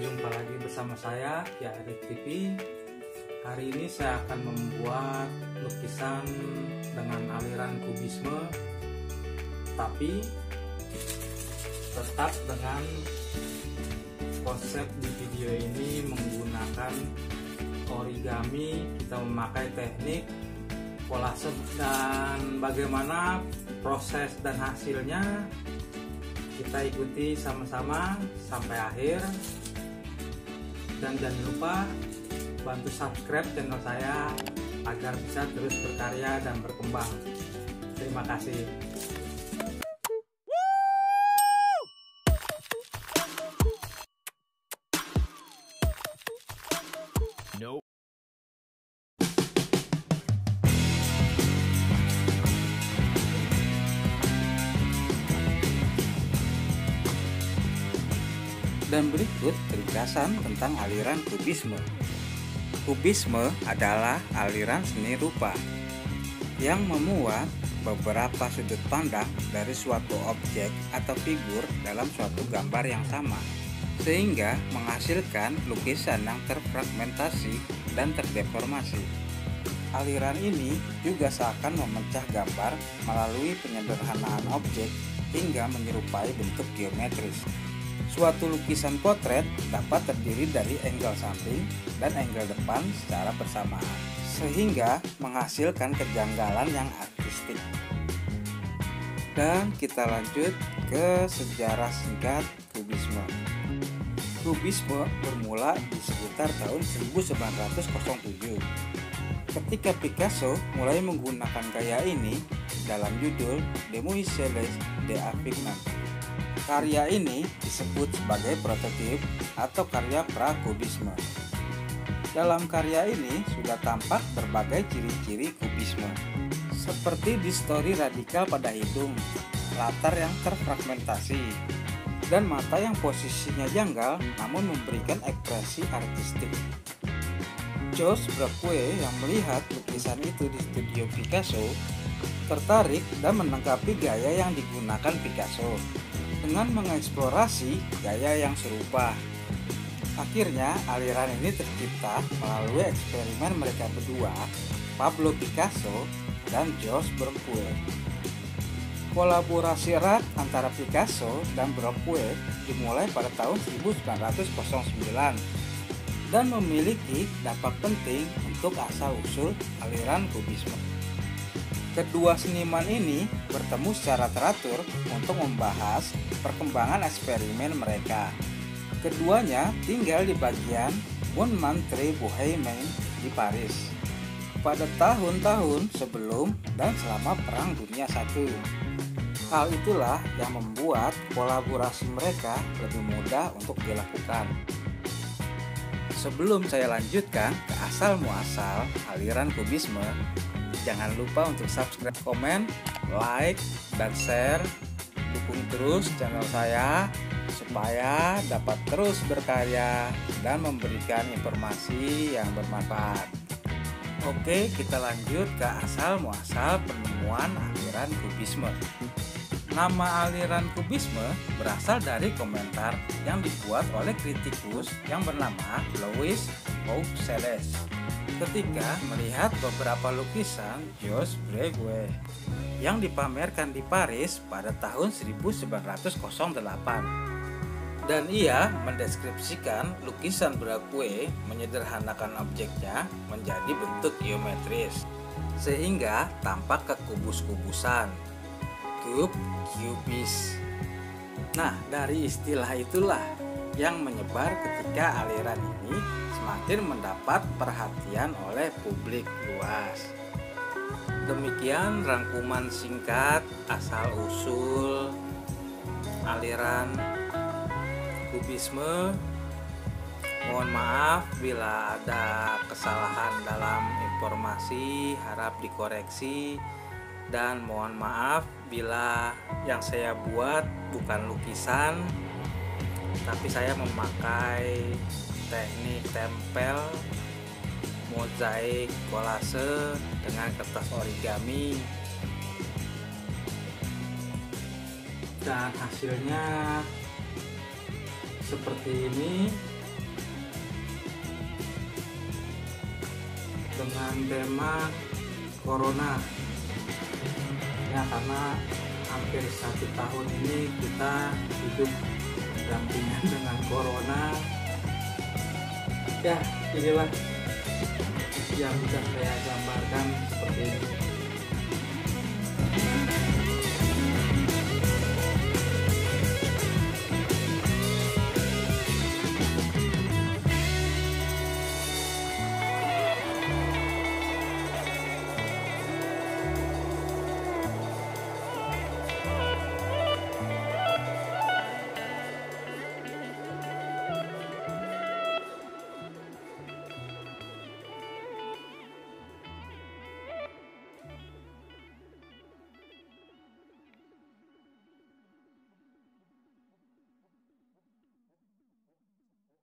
Berjumpa lagi bersama saya, Ki Arif TV. Hari ini saya akan membuat lukisan dengan aliran kubisme, tapi tetap dengan konsep di video ini menggunakan origami. Kita memakai teknik kolase, dan bagaimana proses dan hasilnya kita ikuti sama-sama sampai akhir. Dan jangan lupa bantu subscribe channel saya agar bisa terus berkarya dan berkembang. Terima kasih. Dan berikut ringkasan tentang aliran kubisme. Kubisme adalah aliran seni rupa yang memuat beberapa sudut pandang dari suatu objek atau figur dalam suatu gambar yang sama, sehingga menghasilkan lukisan yang terfragmentasi dan terdeformasi. Aliran ini juga seakan memecah gambar melalui penyederhanaan objek hingga menyerupai bentuk geometris. Suatu lukisan potret dapat terdiri dari angle samping dan angle depan secara bersamaan, sehingga menghasilkan kejanggalan yang artistik. Dan kita lanjut ke sejarah singkat kubisme. Kubisme bermula di sekitar tahun 1907, ketika Picasso mulai menggunakan gaya ini dalam judul Demoiselles d'Avignon. Karya ini disebut sebagai prototip atau karya pra-kubisme. Dalam karya ini sudah tampak berbagai ciri-ciri kubisme, seperti distori radikal pada hidung, latar yang terfragmentasi, dan mata yang posisinya janggal namun memberikan ekspresi artistik. Georges Braque yang melihat lukisan itu di studio Picasso tertarik dan menanggapi gaya yang digunakan Picasso dengan mengeksplorasi gaya yang serupa. Akhirnya aliran ini tercipta melalui eksperimen mereka berdua, Pablo Picasso dan Georges Braque. Kolaborasi erat antara Picasso dan Braque dimulai pada tahun 1909 dan memiliki dampak penting untuk asal-usul aliran kubisme. Kedua seniman ini bertemu secara teratur untuk membahas perkembangan eksperimen mereka. Keduanya tinggal di bagian Montmartre-Bohémien di Paris pada tahun-tahun sebelum dan selama Perang Dunia I. Hal itulah yang membuat kolaborasi mereka lebih mudah untuk dilakukan. Sebelum saya lanjutkan ke asal-muasal aliran kubisme, jangan lupa untuk subscribe, komen, like, dan share. Dukung terus channel saya supaya dapat terus berkarya dan memberikan informasi yang bermanfaat. Oke, kita lanjut ke asal-muasal penemuan aliran kubisme. Nama aliran kubisme berasal dari komentar yang dibuat oleh kritikus yang bernama Louis Auxelles ketika melihat beberapa lukisan Georges Braque yang dipamerkan di Paris pada tahun 1908, dan ia mendeskripsikan lukisan Braque menyederhanakan objeknya menjadi bentuk geometris sehingga tampak kekubus-kubusan, cubis. Nah, dari istilah itulah yang menyebar ketika aliran ini semakin mendapat perhatian oleh publik luas. Demikian rangkuman singkat asal-usul aliran kubisme. Mohon maaf bila ada kesalahan dalam informasi, harap dikoreksi, dan mohon maaf bila yang saya buat bukan lukisan, tapi saya memakai teknik tempel, mozaik, kolase dengan kertas origami, dan hasilnya seperti ini. dengan tema Corona. Ya, karena hampir 1 tahun ini kita hidup berdampingan dengan Corona. Ya, inilah yang bisa saya gambarkan seperti ini.